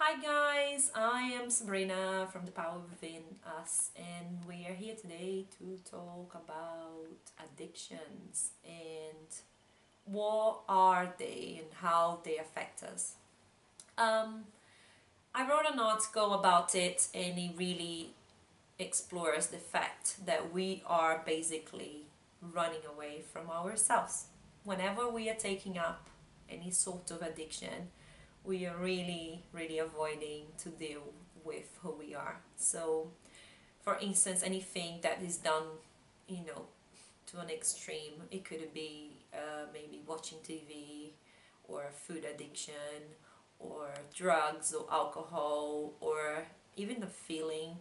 Hi guys, I am Sabrina from The Power Within Us, and we are here today to talk about addictions and what are they and how they affect us. Um, I wrote an article about it, and it really explores the fact that we are basically running away from ourselves. Whenever we are taking up any sort of addiction, we are really avoiding to deal with who we are. So for instance, anything that is done, to an extreme, it could be maybe watching TV or food addiction or drugs or alcohol or even the feeling,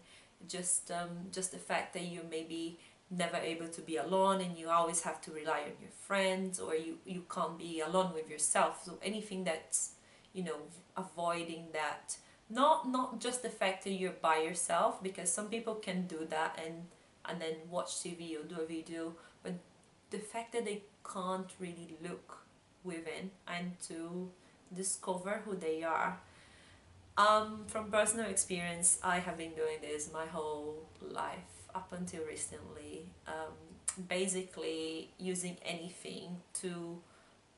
just the fact that you maybe never able to be alone and you always have to rely on your friends, or you can't be alone with yourself. So anything that's, avoiding that, not just the fact that you're by yourself, because some people can do that and then watch TV or do a video, but the fact that they can't really look within and to discover who they are. From personal experience, I have been doing this my whole life up until recently. Basically using anything to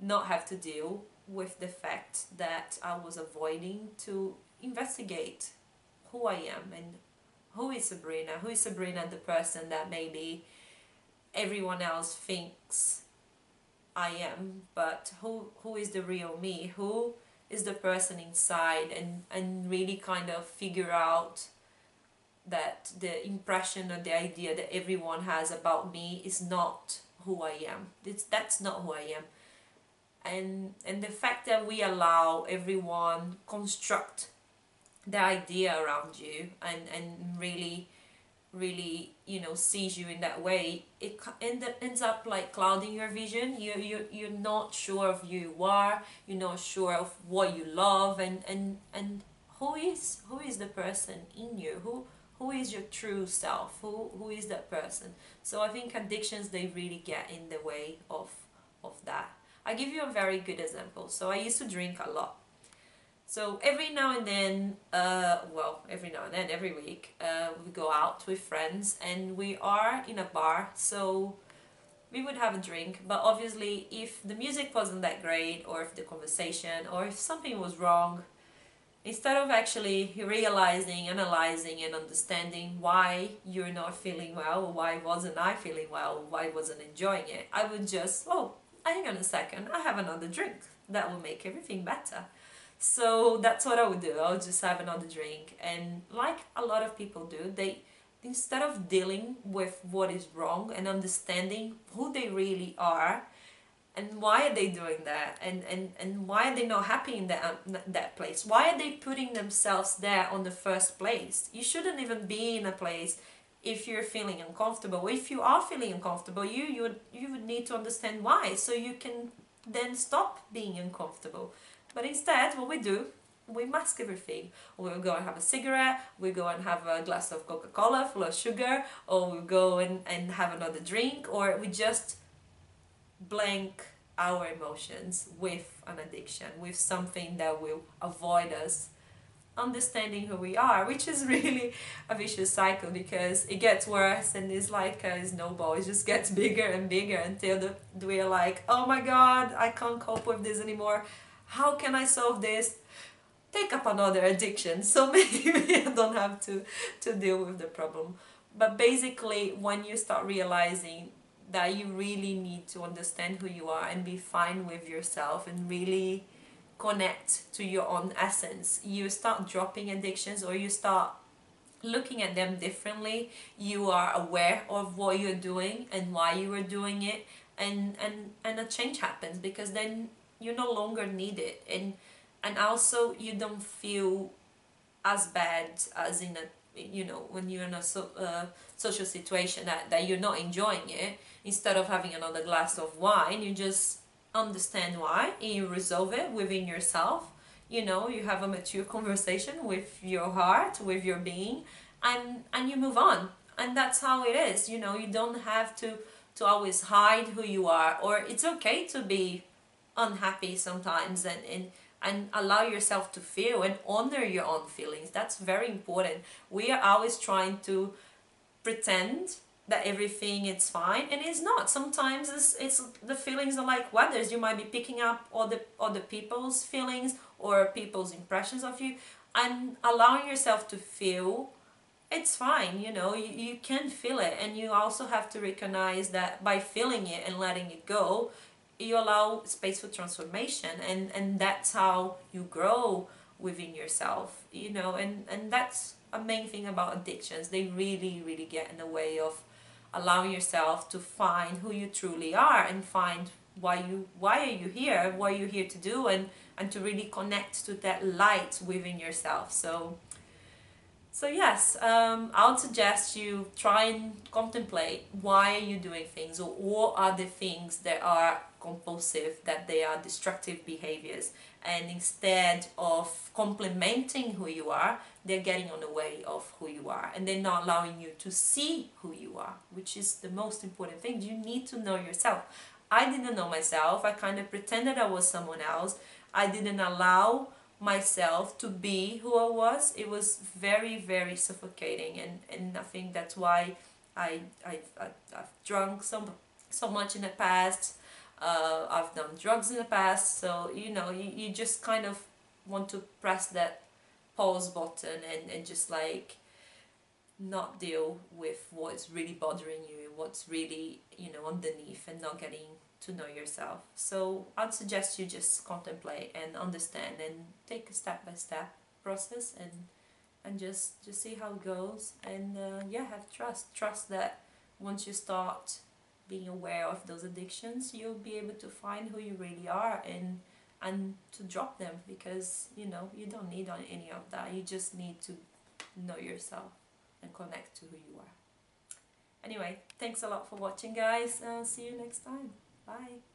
not have to deal with the fact that I was avoiding to investigate who I am and who is Sabrina, the person that maybe everyone else thinks I am, but who is the real me, who is the person inside, and really kind of figure out that the impression or the idea that everyone has about me is not who I am. That's not who I am. And the fact that we allow everyone construct the idea around you and really sees you in that way, it ends up like clouding your vision. You're not sure of who you are, you're not sure of what you love, and who is the person in you, who is your true self, who is that person. So I think addictions, they really get in the way of that. I give you a very good example. So I used to drink a lot. So every now and then, every week, we go out with friends and we are in a bar. So we would have a drink, but obviously if the music wasn't that great, or if the conversation, or if something was wrong, instead of actually realizing, analyzing and understanding why you're not feeling well, or why wasn't I feeling well, why wasn't enjoying it, I would just, hang on a second, I have another drink. That will make everything better. So that's what I would do. I would just have another drink, and like a lot of people do, they, instead of dealing with what is wrong and understanding who they really are and why are they doing that, and why are they not happy in that place, why are they putting themselves there on the first place. You shouldn't even be in a place if you're feeling uncomfortable. If you are feeling uncomfortable, you would need to understand why, so you can then stop being uncomfortable. But instead, what we do, we mask everything. We'll go and have a cigarette, we go and have a glass of Coca-Cola full of sugar, or we'll go and have another drink, or we just blank our emotions with an addiction, with something that will avoid us understanding who we are, which is really a vicious cycle, because it gets worse and it's like a snowball. It just gets bigger and bigger until we're like, oh my god, I can't cope with this anymore. How can I solve this? Take up another addiction, so maybe I don't have to deal with the problem. But basically, when you start realizing that you really need to understand who you are and be fine with yourself and really connect to your own essence, you start dropping addictions, or you start looking at them differently. You are aware of what you're doing and why you are doing it, and a change happens, because then you no longer need it, and also you don't feel as bad as in a, when you're in a social situation that you're not enjoying it. Instead of having another glass of wine, you just understand why and you resolve it within yourself. You have a mature conversation with your heart, with your being, and you move on. And that's how it is. You don't have to always hide who you are, or it's okay to be unhappy sometimes, and allow yourself to feel and honor your own feelings. That's very important. We are always trying to pretend that everything is fine, and it's not. Sometimes it's the feelings are like weathers. You might be picking up other people's feelings or people's impressions of you, and allowing yourself to feel. It's fine, you can feel it, and you also have to recognize that by feeling it and letting it go, you allow space for transformation, and that's how you grow within yourself, and that's a main thing about addictions. They really, really get in the way of allowing yourself to find who you truly are, and find why are you here, what you're here to do, and to really connect to that light within yourself. So yes, I would suggest you try and contemplate why are you doing things, or what are the things that are compulsive, that they are destructive behaviors, and instead of complementing who you are, they're getting on the way of who you are, and they're not allowing you to see who you are, which is the most important thing. You need to know yourself. I didn't know myself. I kind of pretended I was someone else. I didn't allow myself to be who I was. It was very, very suffocating, and I think that's why I've drunk so much in the past. I've done drugs in the past, so you just kind of want to press that pause button, and just like not deal with what's really bothering you, what's really underneath, and not getting to know yourself. So I'd suggest you just contemplate and understand, and take a step-by-step process, and just see how it goes, and yeah, have trust that once you start being aware of those addictions, you'll be able to find who you really are, and to drop them, because you don't need any of that. You just need to know yourself and connect to who you are. Anyway, thanks a lot for watching, guys. See you next time. Bye.